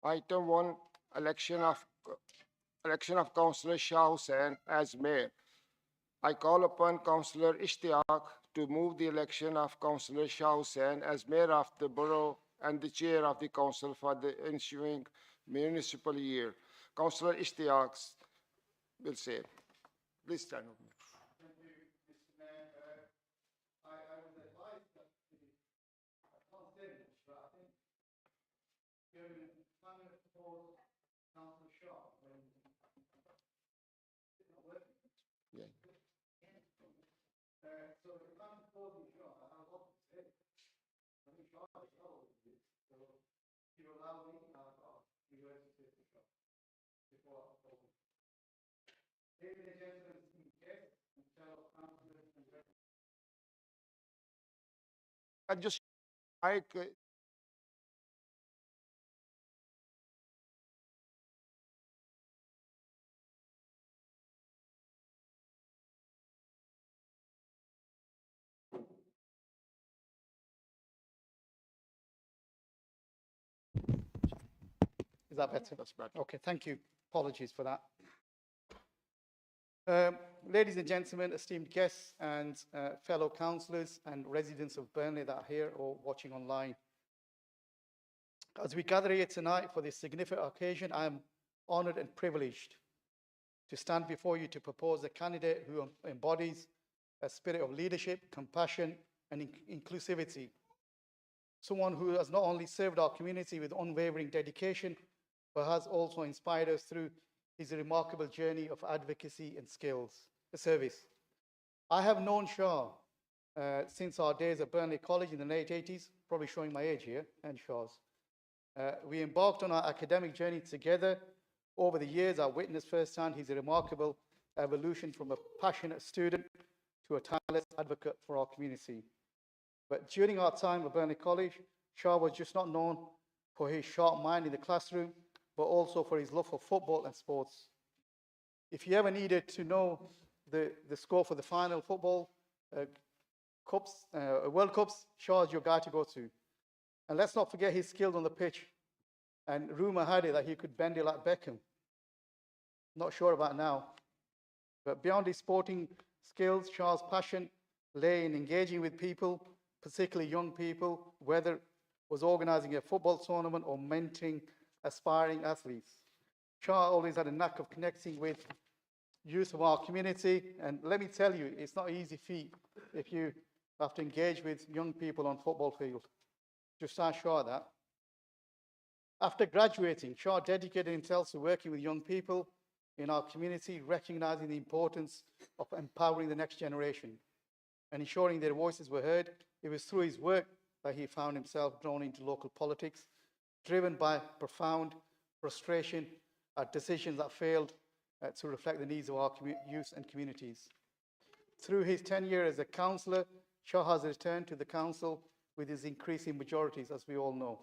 Item 1, election of election of Councillor Shah Hussain as mayor. I call upon Councillor Ishtiaq to move the election of Councillor Shah Hussain as mayor of the borough and the chair of the council for the ensuing municipal year. Councillor Ishtiaq will say. Please stand up. Yeah. I just I Is that better? That's better. Okay, thank you. Apologies for that. Ladies and gentlemen, esteemed guests and fellow councillors and residents of Burnley that are here or watching online. As we gather here tonight for this significant occasion, I am honoured and privileged to stand before you to propose a candidate who embodies a spirit of leadership, compassion and inclusivity. Someone who has not only served our community with unwavering dedication, but has also inspired us through his remarkable journey of advocacy and service. I have known Shah since our days at Burnley College in the late 80s, probably showing my age here, and Shah's. We embarked on our academic journey together. Over the years, I witnessed firsthand his remarkable evolution from a passionate student to a tireless advocate for our community. But during our time at Burnley College, Shah was just not known for his sharp mind in the classroom, but also for his love for football and sports. If you ever needed to know the score for the final football World Cups, Shah is your guy to go to. And let's not forget his skills on the pitch. And rumor had it that he could bend it like Beckham. Not sure about now. But beyond his sporting skills, Shah's passion lay in engaging with people, particularly young people, whether it was organizing a football tournament or mentoring aspiring athletes. Shah always had a knack of connecting with youth of our community. And let me tell you, it's not an easy feat if you have to engage with young people on football field. Just ask Shah that. After graduating, Shah dedicated himself to working with young people in our community, recognizing the importance of empowering the next generation and ensuring their voices were heard. It was through his work that he found himself drawn into local politics, driven by profound frustration at decisions that failed to reflect the needs of our youth and communities. Through his tenure as a councillor, Shah has returned to the council with his increasing majorities, as we all know,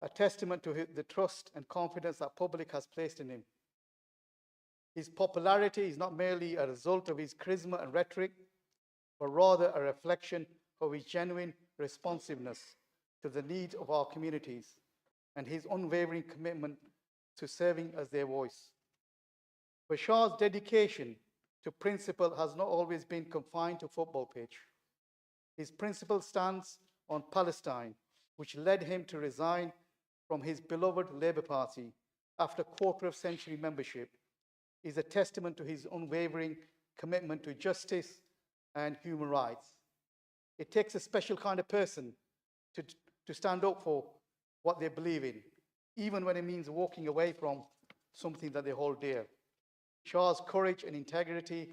a testament to the trust and confidence that public has placed in him. His popularity is not merely a result of his charisma and rhetoric, but rather a reflection of his genuine responsiveness to the needs of our communities and his unwavering commitment to serving as their voice. But Shah's dedication to principle has not always been confined to football pitch. His principled stance on Palestine, which led him to resign from his beloved Labour Party after quarter-of-century membership, is a testament to his unwavering commitment to justice and human rights. It takes a special kind of person to stand up for what they believe in, even when it means walking away from something that they hold dear. Shah's courage and integrity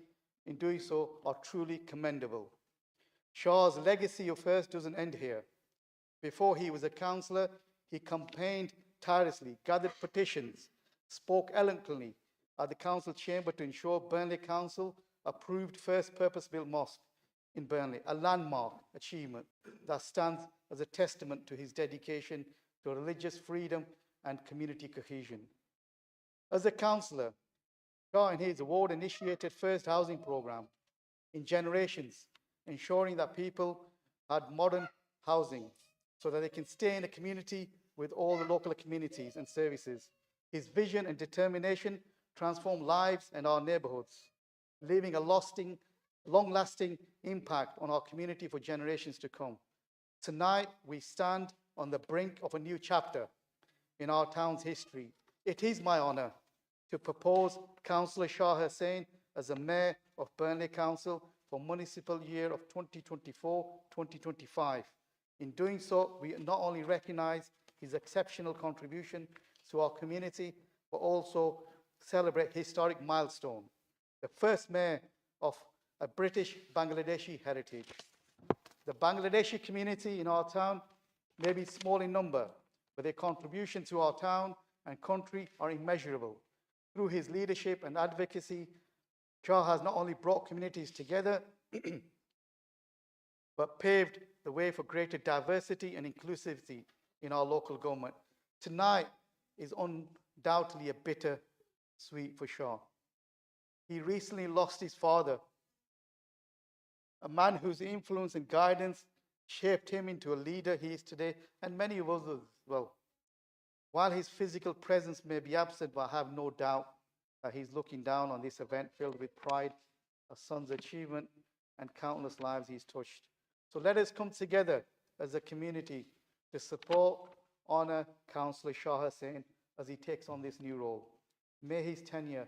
in doing so are truly commendable. Shah's legacy of first doesn't end here. Before he was a councillor, he campaigned tirelessly, gathered petitions, spoke eloquently at the council chamber to ensure Burnley Council approved first purpose-built mosque in Burnley, a landmark achievement that stands as a testament to his dedication to religious freedom and community cohesion. As a councillor, Shah in his award-initiated first housing programme in generations, ensuring that people had modern housing so that they can stay in a community with all the local communities and services. His vision and determination transformed lives and our neighborhoods, leaving a long-lasting impact on our community for generations to come. Tonight, we stand on the brink of a new chapter in our town's history. It is my honor to propose Councillor Shah Hussain as the Mayor of Burnley Council for municipal year of 2024-2025. In doing so, we not only recognize his exceptional contribution to our community, but also celebrate historic milestone, the first mayor of a British Bangladeshi heritage. The Bangladeshi community in our town may be small in number, but their contribution to our town and country are immeasurable. Through his leadership and advocacy, Shah has not only brought communities together, but paved the way for greater diversity and inclusivity in our local government. Tonight is undoubtedly a bitter sweet for Shah. He recently lost his father, a man whose influence and guidance shaped him into a leader he is today, and many of others as well. While his physical presence may be absent, but I have no doubt that he's looking down on this event filled with pride, a son's achievement, and countless lives he's touched. So let us come together as a community to support, honor Councillor Shah Hussain as he takes on this new role. May his tenure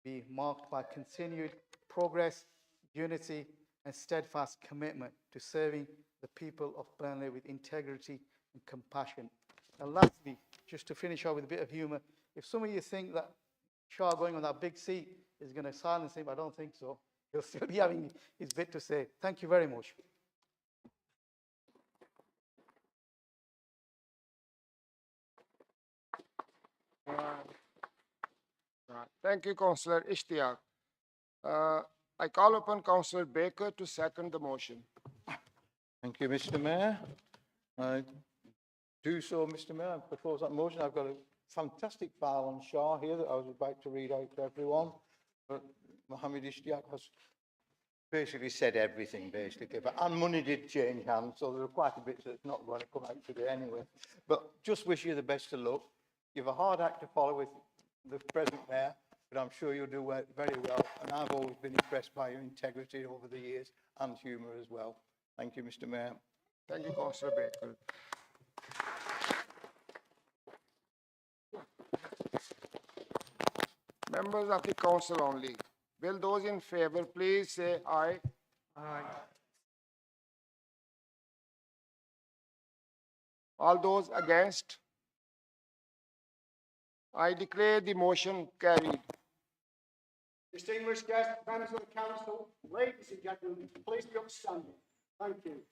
be marked by continued progress, unity, and steadfast commitment to serving the people of Burnley with integrity and compassion. And lastly, just to finish off with a bit of humor, if some of you think that Shah going on that big seat is going to silence him, I don't think so. He'll still be having his bit to say. Thank you very much. Thank you, Councillor Ishtiaq. I call upon Councillor Baker to second the motion. Thank you, Mr. Mayor. I do so, Mr. Mayor. I propose that motion. I've got a fantastic file on Shah here that I was about to read out to everyone. But Mohammed Ishtiaq has basically said everything, basically. And money did change hands, so there are quite a bit that's not going to come out today anyway. But just wish you the best of luck. You have a hard act to follow with the present mayor, but I'm sure you'll do very well. And I've always been impressed by your integrity over the years and humour as well. Thank you, Mr. Mayor. Thank you, Councillor Baker. Members of the council only. Will those in favor please say aye? Aye. All those against? I declare the motion carried. Distinguished guests, members of the council, ladies and gentlemen, please be upstanding. Thank you.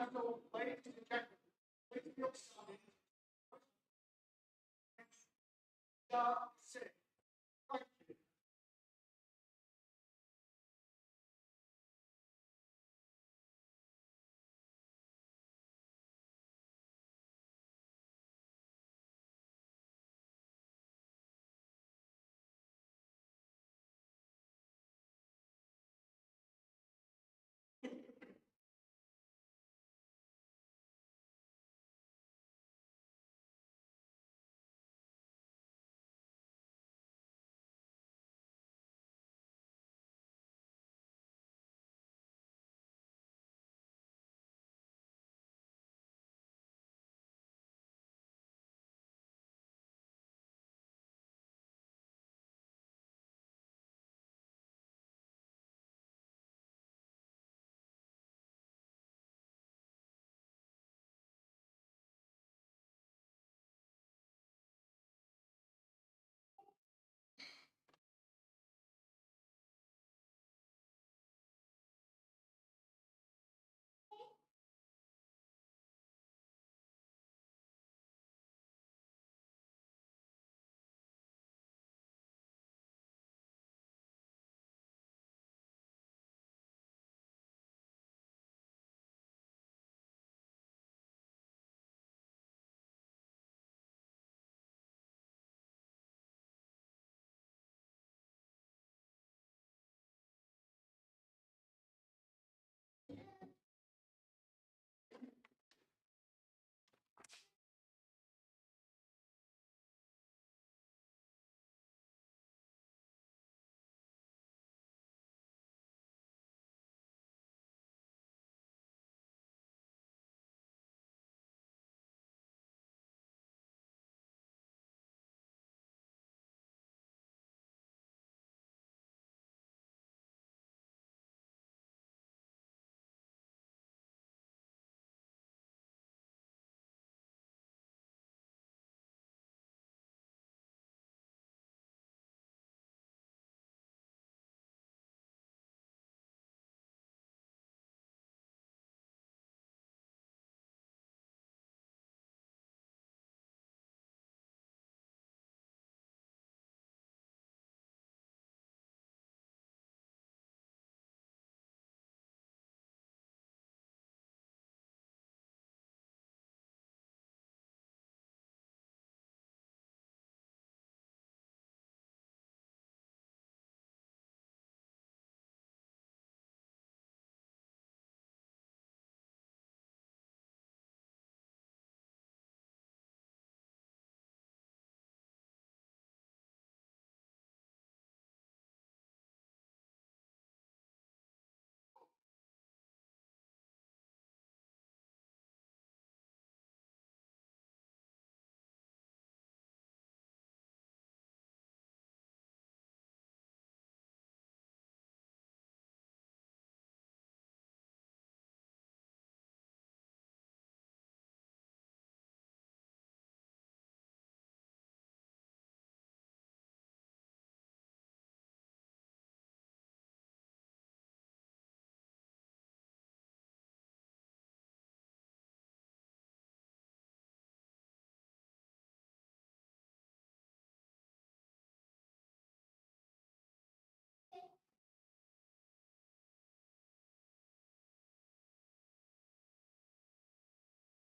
Council, ladies and gentlemen, please be upstanding. Shah Hussain. Thank you.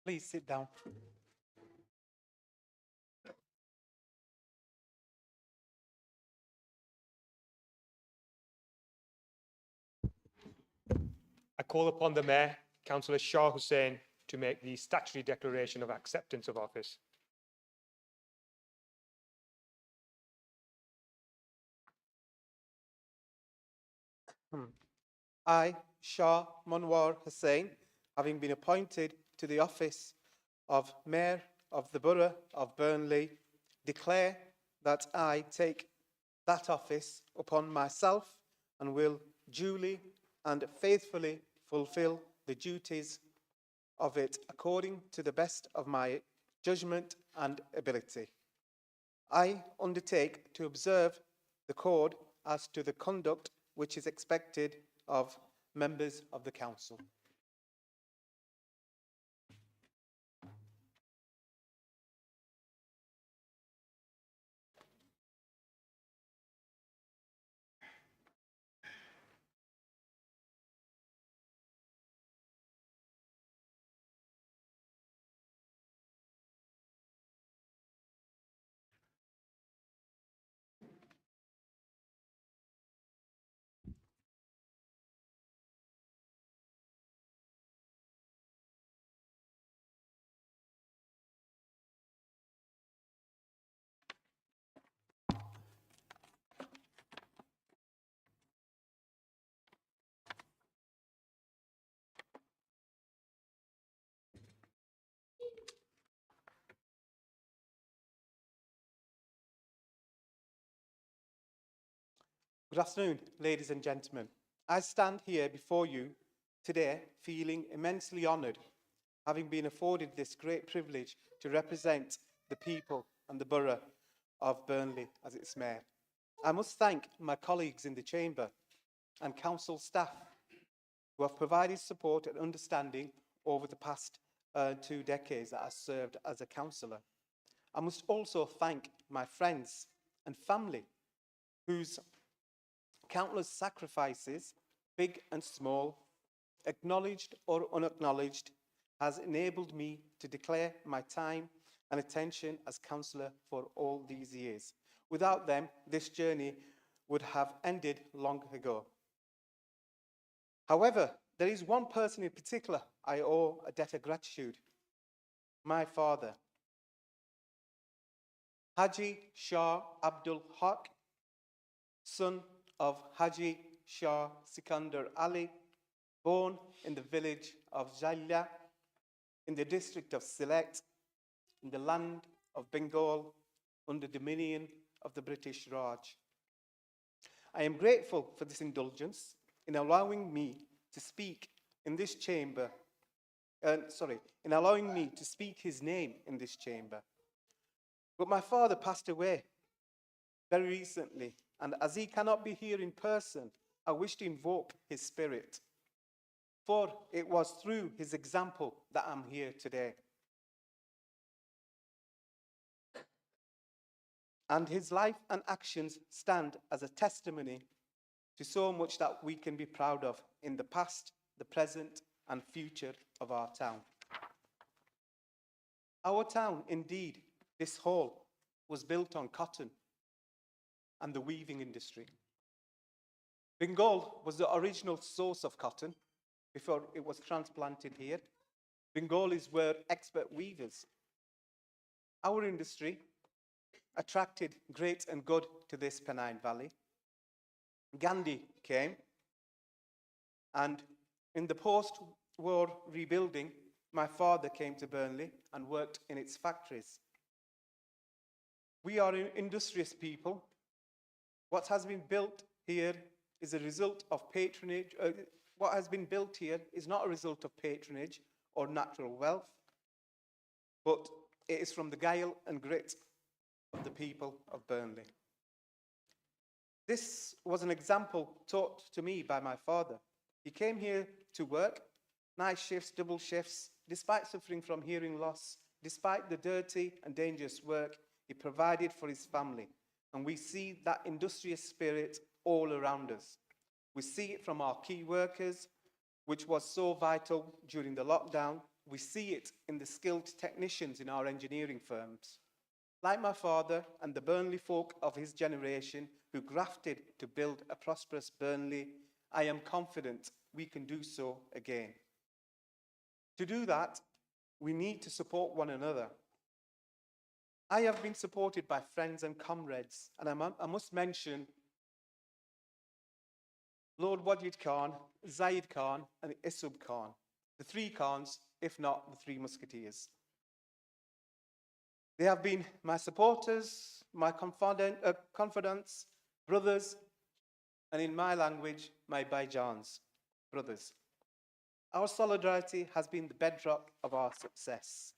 Please sit down. I call upon the Mayor, Councillor Shah Hussain, to make the statutory declaration of acceptance of office. I, Shah Monwar Hussain, having been appointed to the office of Mayor of the Borough of Burnley, declare that I take that office upon myself and will duly and faithfully fulfil the duties of it according to the best of my judgment and ability. I undertake to observe the code as to the conduct which is expected of members of the council. Good afternoon, ladies and gentlemen. I stand here before you today feeling immensely honoured, having been afforded this great privilege to represent the people and the borough of Burnley as its mayor. I must thank my colleagues in the chamber and council staff who have provided support and understanding over the past 2 decades that I served as a councillor. I must also thank my friends and family whose countless sacrifices, big and small, acknowledged or unacknowledged, has enabled me to declare my time and attention as councillor for all these years. Without them, this journey would have ended long ago. However, there is one person in particular I owe a debt of gratitude: my father. Haji Shah Abdul Haq, son of Haji Shah Sikandar Ali, born in the village of Jalya in the district of Sylhet, in the land of Bengal, under dominion of the British Raj. I am grateful for this indulgence in allowing me to speak in this chamber, in allowing me to speak his name in this chamber. But my father passed away very recently, and as he cannot be here in person, I wish to invoke his spirit, for it was through his example that I'm here today. And his life and actions stand as a testimony to so much that we can be proud of in the past, the present, and future of our town. Our town, indeed, this hall, was built on cotton and the weaving industry. Bengal was the original source of cotton before it was transplanted here. Bengalis were expert weavers. Our industry attracted great and good to this Pennine Valley. Gandhi came, and in the post-war rebuilding, my father came to Burnley and worked in its factories. We are industrious people. What has been built here is a result of patronage. What has been built here is not a result of patronage or natural wealth, but it is from the guile and grit of the people of Burnley. This was an example taught to me by my father. He came here to work, night shifts, double shifts, despite suffering from hearing loss, despite the dirty and dangerous work, he provided for his family. And we see that industrious spirit all around us. We see it from our key workers, which was so vital during the lockdown. We see it in the skilled technicians in our engineering firms. Like my father and the Burnley folk of his generation who grafted to build a prosperous Burnley, I am confident we can do so again. To do that, we need to support one another. I have been supported by friends and comrades, and I must mention Lord Wajid Khan, Zaid Khan, and Isub Khan, the 3 Khans, if not the 3 Musketeers. They have been my supporters, my confidants, brothers, and in my language, my Baijans, brothers. Our solidarity has been the bedrock of our success.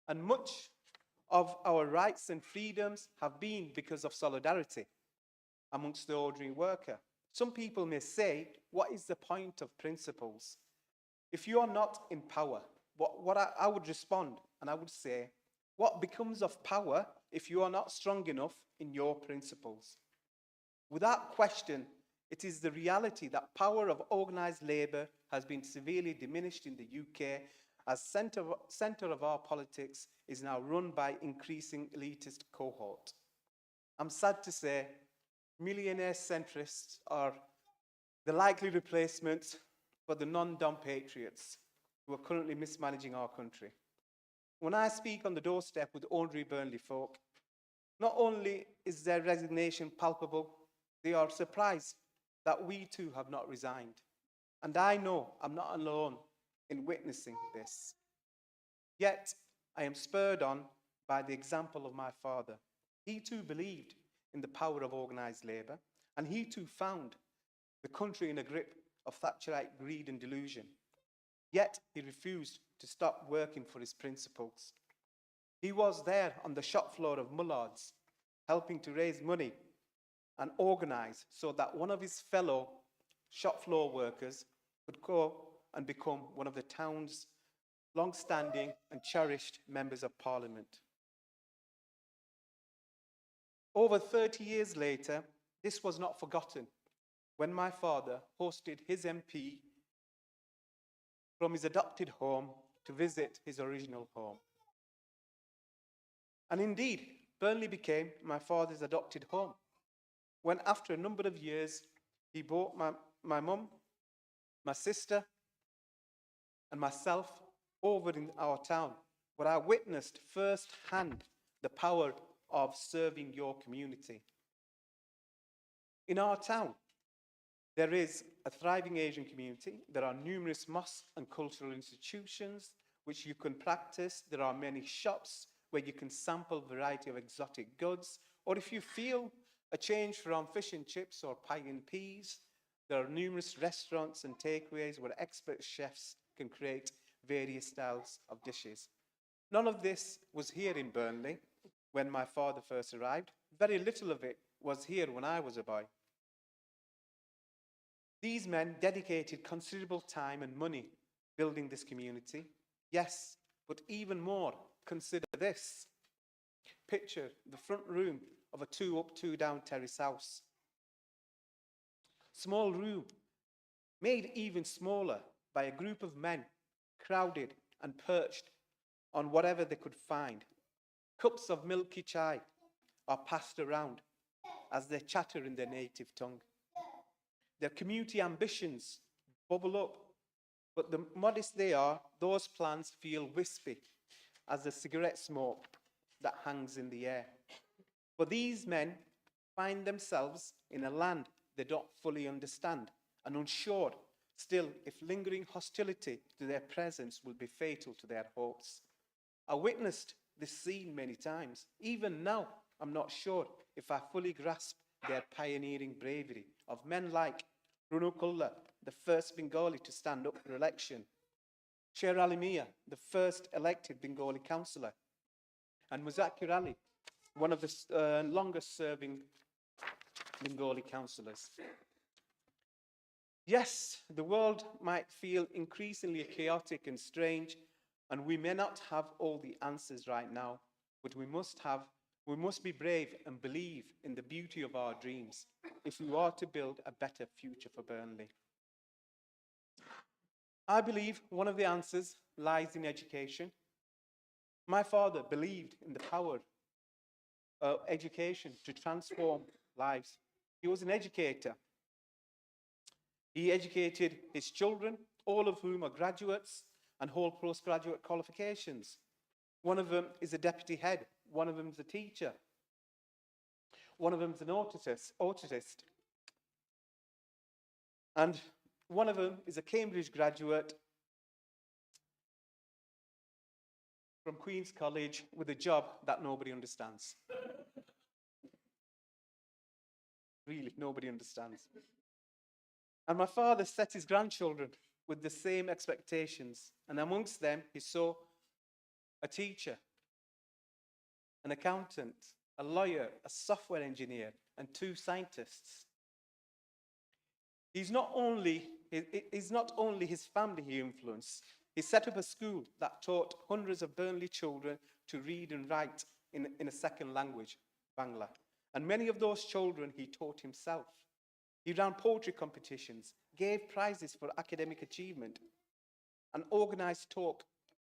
And much of our rights and freedoms have been because of solidarity amongst the ordinary worker. Some people may say, what is the point of principles? If you are not in power, I would respond, and I would say, what becomes of power if you are not strong enough in your principles? Without question, it is the reality that power of organised labour has been severely diminished in the UK as centre of our politics is now run by increasing elitist cohort. I'm sad to say, millionaire centrists are the likely replacement for the non-dom patriots who are currently mismanaging our country. When I speak on the doorstep with ordinary Burnley folk, not only is their resignation palpable, they are surprised that we too have not resigned. And I know I'm not alone in witnessing this. Yet, I am spurred on by the example of my father. He too believed in the power of organised labour, and he too found the country in a grip of Thatcherite greed and delusion. Yet he refused to stop working for his principles. He was there on the shop floor of Mullard's, helping to raise money and organize so that one of his fellow shop floor workers would go and become one of the town's long-standing and cherished members of parliament. Over 30 years later, this was not forgotten when my father hosted his MP from his adopted home to visit his original home. And indeed, Burnley became my father's adopted home when, after a number of years, he brought my mum, my sister, and myself over in our town, where I witnessed firsthand the power of serving your community. In our town, there is a thriving Asian community. There are numerous mosques and cultural institutions which you can practice. There are many shops where you can sample a variety of exotic goods. Or if you feel a change from fish and chips or pie and peas, there are numerous restaurants and takeaways where expert chefs can create various styles of dishes. None of this was here in Burnley when my father first arrived. Very little of it was here when I was a boy. These men dedicated considerable time and money building this community. Yes, but even more, consider this. Picture the front room of a 2-up, 2-down terrace house. Small room, made even smaller by a group of men crowded and perched on whatever they could find. Cups of milky chai are passed around as they chatter in their native tongue. Their community ambitions bubble up, but the modest they are, those plans feel wispy as the cigarette smoke that hangs in the air. For these men find themselves in a land they don't fully understand and unsure still if lingering hostility to their presence will be fatal to their hopes. I witnessed this scene many times. Even now, I'm not sure if I fully grasp their pioneering bravery of men like Runukullah, the first Bengali to stand up for election, Sher Ali Mia, the first elected Bengali councillor, and Muzakkir Ali, one of the longest serving Bengali councillors. Yes, the world might feel increasingly chaotic and strange, and we may not have all the answers right now, but we must be brave and believe in the beauty of our dreams if we are to build a better future for Burnley. I believe one of the answers lies in education. My father believed in the power of education to transform lives. He was an educator. He educated his children, all of whom are graduates and hold postgraduate qualifications. One of them is a deputy head. One of them is a teacher. One of them is an autist. And one of them is a Cambridge graduate from Queen's College with a job that nobody understands. Really, nobody understands. And my father set his grandchildren with the same expectations. And amongst them, he saw a teacher, an accountant, a lawyer, a software engineer, and 2 scientists. He's not only his family he influenced. He set up a school that taught hundreds of Burnley children to read and write in a second language, Bangla. And many of those children he taught himself. He ran poetry competitions, gave prizes for academic achievement, and organized talk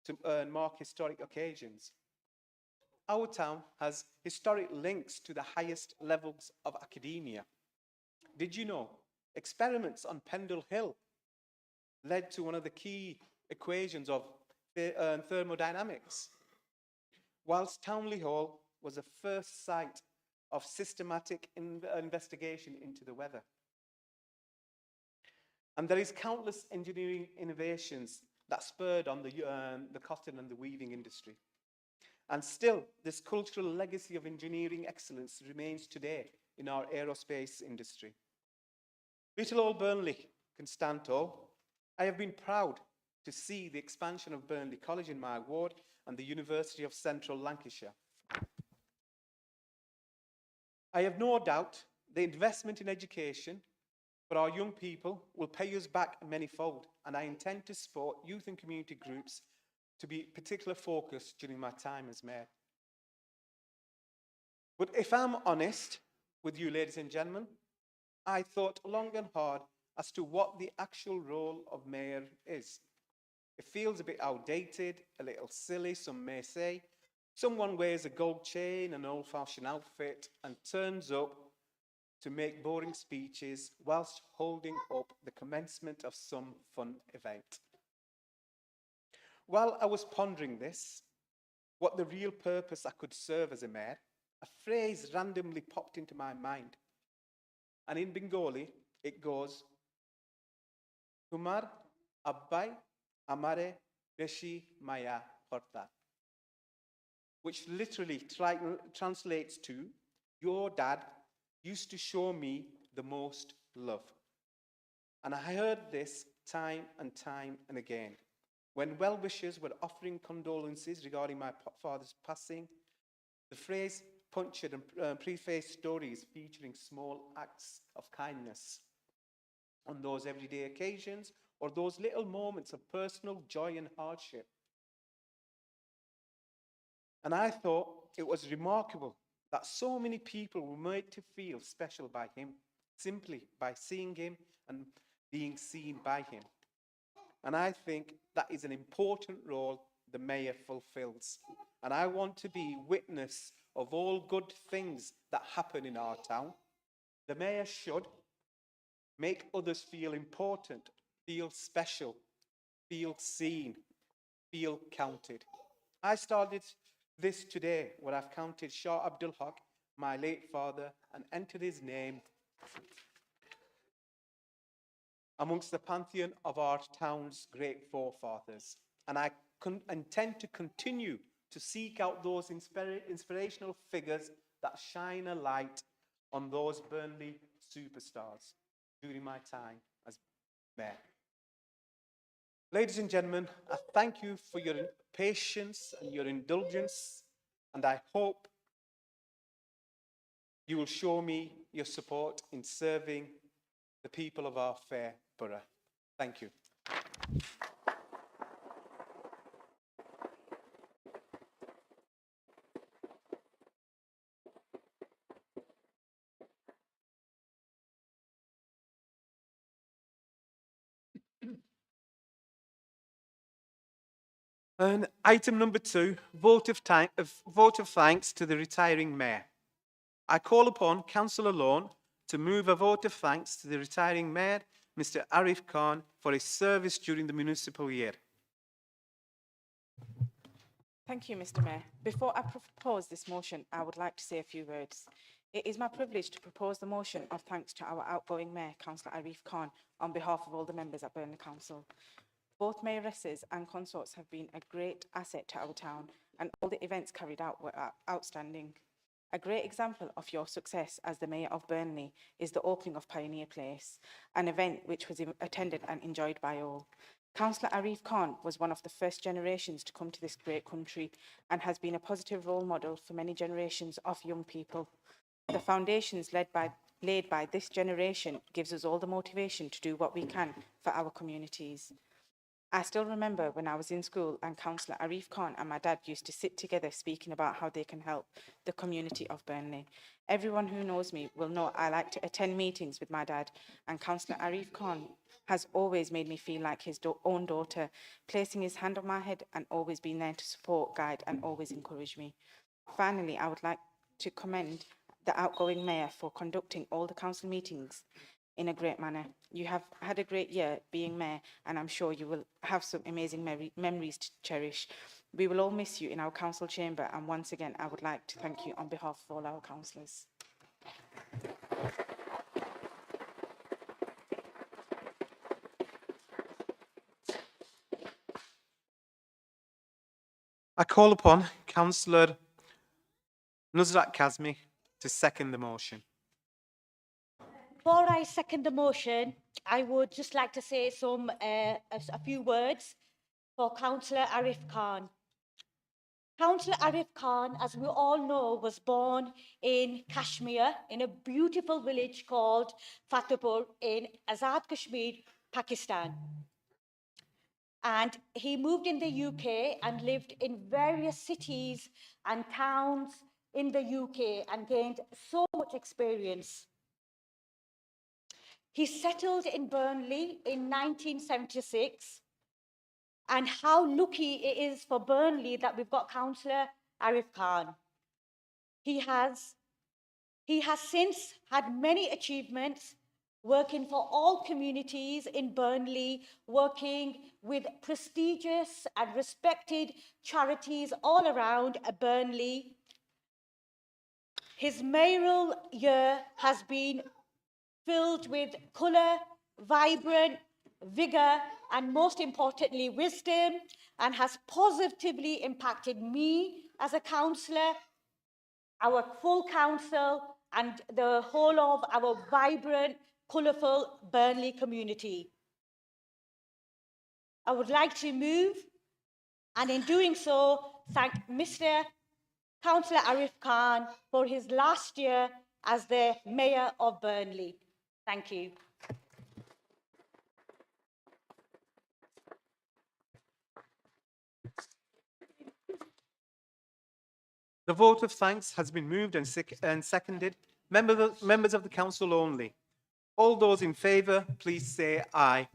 to mark historic occasions. Our town has historic links to the highest levels of academia. Did you know experiments on Pendle Hill led to one of the key equations of thermodynamics? Whilst Townley Hall was the first site of systematic investigation into the weather. And there is countless engineering innovations that spurred on the cotton and the weaving industry. And still, this cultural legacy of engineering excellence remains today in our aerospace industry. Little old Burnley can stand tall. I have been proud to see the expansion of Burnley College in my ward and the University of Central Lancashire. I have no doubt the investment in education for our young people will pay us back manyfold, and I intend to support youth and community groups to be particular focus during my time as mayor. But if I'm honest with you, ladies and gentlemen, I thought long and hard as to what the actual role of mayor is. It feels a bit outdated, a little silly, some may say. Someone wears a gold chain, an old-fashioned outfit, and turns up to make boring speeches whilst holding up the commencement of some fun event. While I was pondering this, what the real purpose I could serve as a mayor, a phrase randomly popped into my mind. And in Bengali, it goes, Kumar Abbai Amare Beshi Maya Horta, which literally translates to, your dad used to show me the most love. And I heard this time and time and again. When well-wishers were offering condolences regarding my father's passing, the phrase punctured and prefaced stories featuring small acts of kindness on those everyday occasions or those little moments of personal joy and hardship. And I thought it was remarkable that so many people were made to feel special by him, simply by seeing him and being seen by him. And I think that is an important role the mayor fulfills. And I want to be witness of all good things that happen in our town. The mayor should make others feel important, feel special, feel seen, feel counted. I started this today where I've counted Shah Abdul Haq, my late father, and entered his name amongst the pantheon of our town's great forefathers. And I intend to continue to seek out those inspirational figures that shine a light on those Burnley superstars during my time as mayor. Ladies and gentlemen, I thank you for your patience and your indulgence, and I hope you will show me your support in serving the people of our fair borough. Thank you. And item number 2, vote of thanks to the retiring mayor. I call upon Councillor Lorne to move a vote of thanks to the retiring mayor, Mr. Arif Khan, for his service during the municipal year. Thank you, Mr. Mayor. Before I propose this motion, I would like to say a few words. It is my privilege to propose the motion of thanks to our outgoing Mayor, Councillor Arif Khan, on behalf of all the members at Burnley Council. Both mayoresses and consorts have been a great asset to our town, and all the events carried out were outstanding. A great example of your success as the Mayor of Burnley is the opening of Pioneer Place, an event which was attended and enjoyed by all. Councillor Arif Khan was one of the first generations to come to this great country and has been a positive role model for many generations of young people. The foundations laid by this generation gives us all the motivation to do what we can for our communities. I still remember when I was in school and Councillor Arif Khan and my dad used to sit together speaking about how they can help the community of Burnley. Everyone who knows me will know I like to attend meetings with my dad, and Councillor Arif Khan has always made me feel like his own daughter, placing his hand on my head and always being there to support, guide and always encourage me. Finally, I would like to commend the outgoing mayor for conducting all the council meetings in a great manner. You have had a great year being mayor, and I'm sure you will have some amazing memories to cherish. We will all miss you in our council chamber, and once again, I would like to thank you on behalf of all our councillors. I call upon Councillor Nusrat Kazmi to second the motion. before I second the motion, I would just like to say a few words for Councillor Arif Khan. Councillor Arif Khan, as we all know, was born in Kashmir, in a beautiful village called Fatehpur in Azad Kashmir, Pakistan. And he moved in the UK and lived in various cities and towns in the UK and gained so much experience. He settled in Burnley in 1976. And how lucky it is for Burnley that we've got Councillor Arif Khan. He has since had many achievements working for all communities in Burnley, working with prestigious and respected charities all around Burnley. His mayoral year has been filled with colour, vibrant, vigour, and most importantly, wisdom, and has positively impacted me as a councillor, our full council, and the whole of our vibrant, colourful Burnley community. I would like to move, and in doing so, thank Mr. Councillor Arif Khan for his last year as the Mayor of Burnley. Thank you. The vote of thanks has been moved and seconded. Members of the council only. All those in favour, please say aye.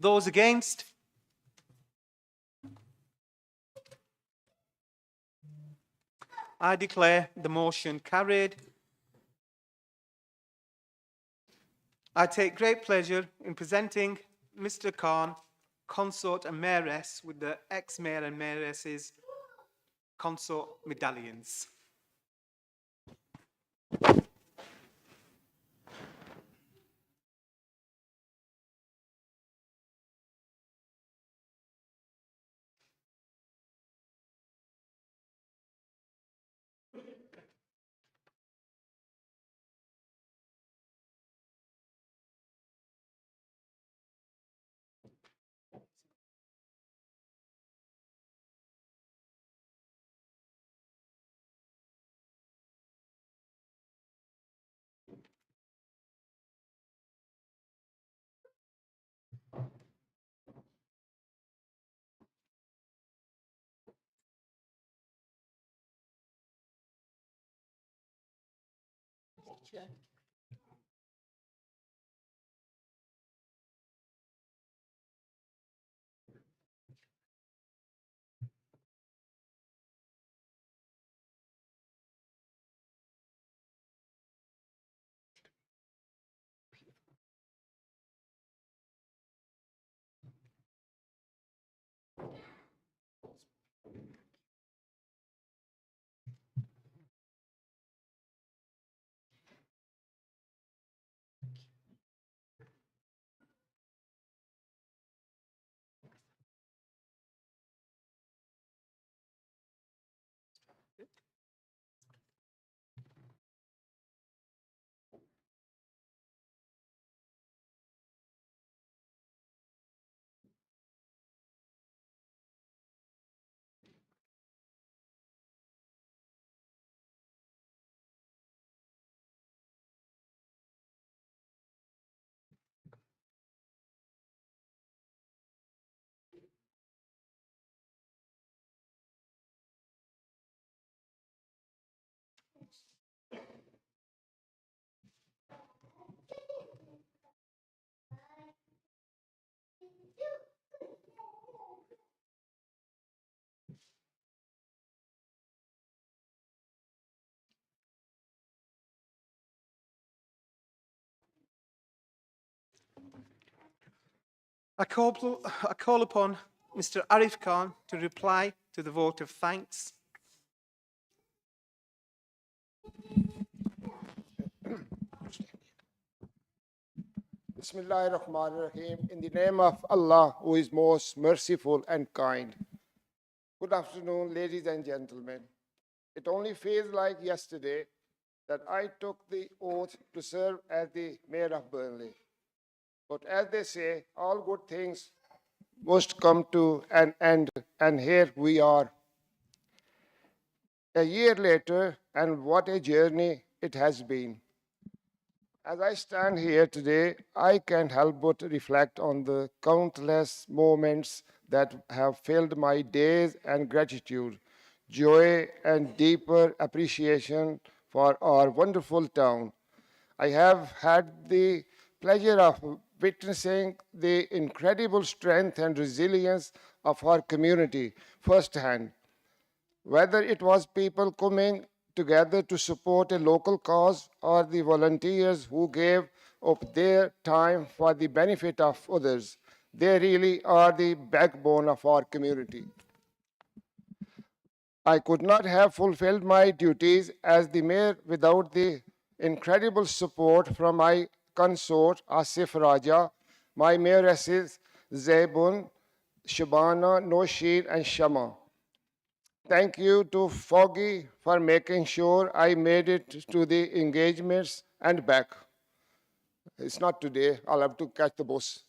Those against? I declare the motion carried. I take great pleasure in presenting Mr. Khan, Consort and Mayoress, with the ex-Mayor and Mayoress's Consort medallions. I call upon Mr. Arif Khan to reply to the vote of thanks. Bismillahirrahmanirrahim. In the name of Allah, who is most merciful and kind. Good afternoon, ladies and gentlemen. It only feels like yesterday that I took the oath to serve as the mayor of Burnley. But as they say, all good things must come to an end, and here we are. A year later, and what a journey it has been. As I stand here today, I can't help but reflect on the countless moments that have filled my days and gratitude, joy, and deeper appreciation for our wonderful town. I have had the pleasure of witnessing the incredible strength and resilience of our community firsthand. Whether it was people coming together to support a local cause or the volunteers who gave up their time for the benefit of others, they really are the backbone of our community. I could not have fulfilled my duties as the mayor without the incredible support from my consort Asif Raja, my mayoresses Zebun, Shabana, Noshir, and Shama. Thank you to Foggy for making sure I made it to the engagements and back. It's not today, I'll have to catch the bus.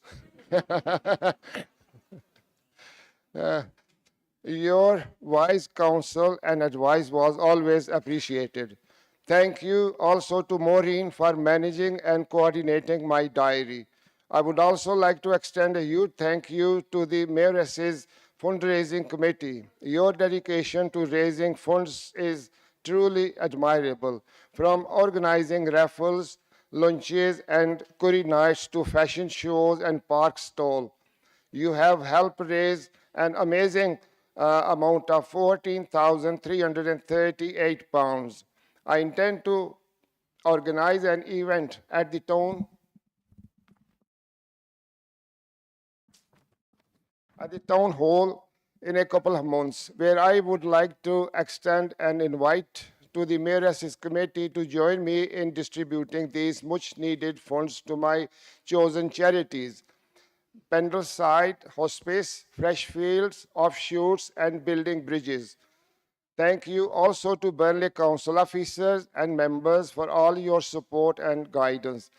Your wise counsel and advice was always appreciated. Thank you also to Maureen for managing and coordinating my diary. I would also like to extend a huge thank you to the Mayoress's fundraising committee. Your dedication to raising funds is truly admirable. From organizing raffles, lunches, and curry nights to fashion shows and park stall, you have helped raise an amazing amount of £14,338. I intend to organize an event at the town hall in a couple of months, where I would like to extend an invite to the Mayor's committee to join me in distributing these much needed funds to my chosen charities. Pendleside Hospice, Fresh Fields, Offshoots, and Building Bridges. Thank you also to Burnley Council officers and members for all your support and guidance.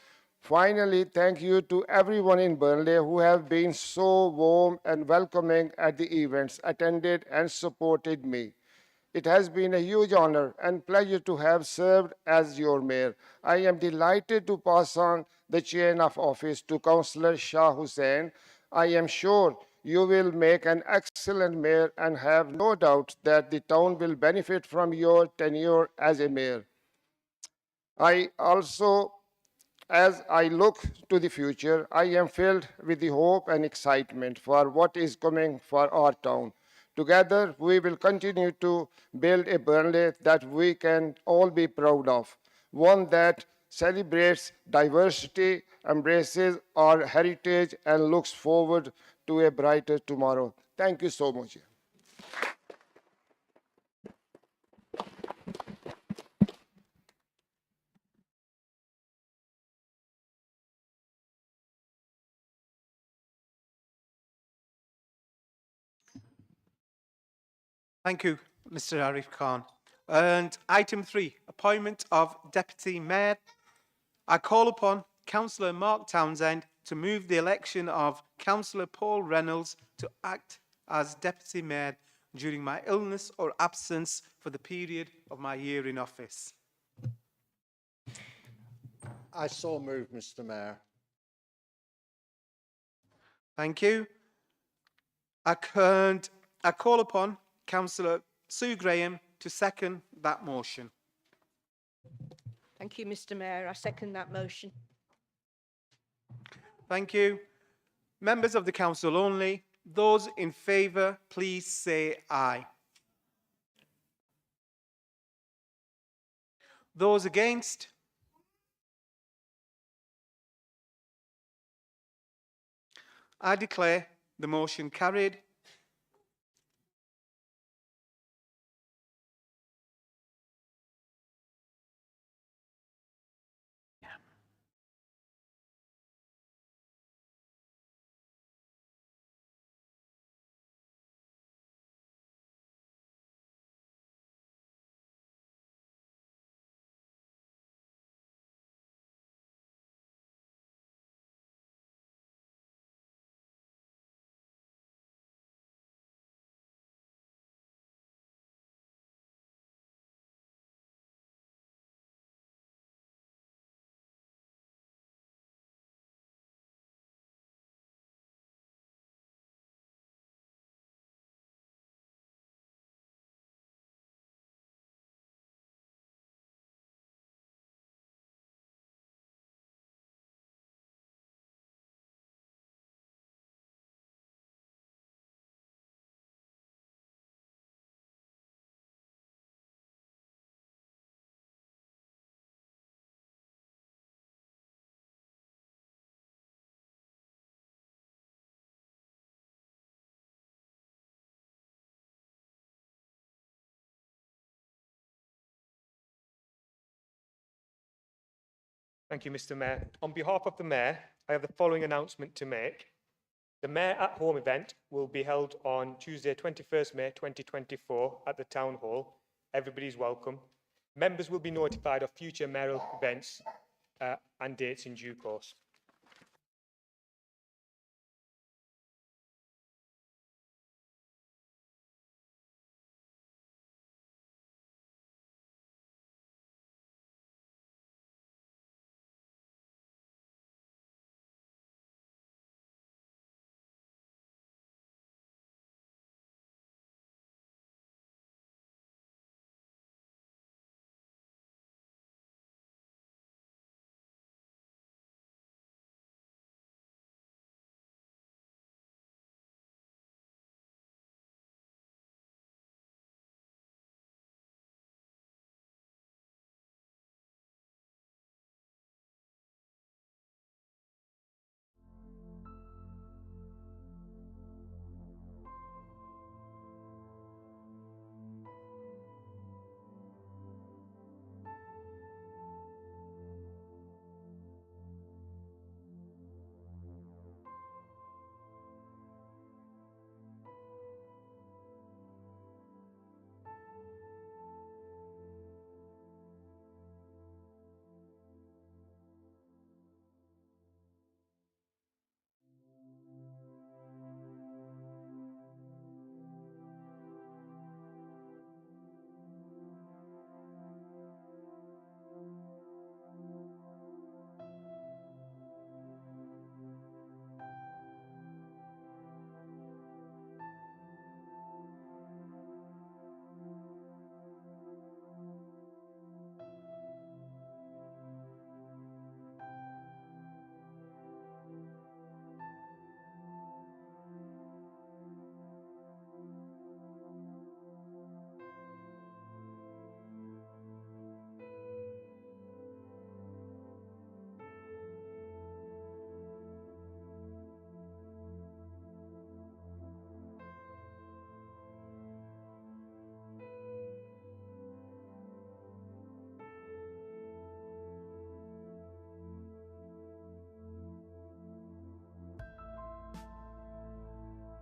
Finally, thank you to everyone in Burnley who have been so warm and welcoming at the events, attended and supported me. It has been a huge honor and pleasure to have served as your mayor. I am delighted to pass on the chain of office to Councillor Shah Hussain. I am sure you will make an excellent mayor and have no doubt that the town will benefit from your tenure as a mayor. I also As I look to the future, I am filled with the hope and excitement for what is coming for our town. Together, we will continue to build a Burnley that we can all be proud of, one that celebrates diversity, embraces our heritage, and looks forward to a brighter tomorrow. Thank you so much. Thank you, Mr. Arif Khan. And item 3, appointment of deputy mayor. I call upon Councillor Mark Townsend to move the election of Councillor Paul Reynolds to act as deputy mayor during my illness or absence for the period of my year in office. I so move, Mr. Mayor. Thank you. I call upon Councillor Sue Graham to second that motion. Thank you, Mr. Mayor. I second that motion. Thank you. Members of the council only, those in favour, please say aye. Those against? I declare the motion carried. Thank you, Mr. Mayor. On behalf of the Mayor, I have the following announcement to make. The Mayor at Home event will be held on Tuesday, 21st May 2024 at the Town Hall. Everybody's welcome. Members will be notified of future mayoral events and dates in due course.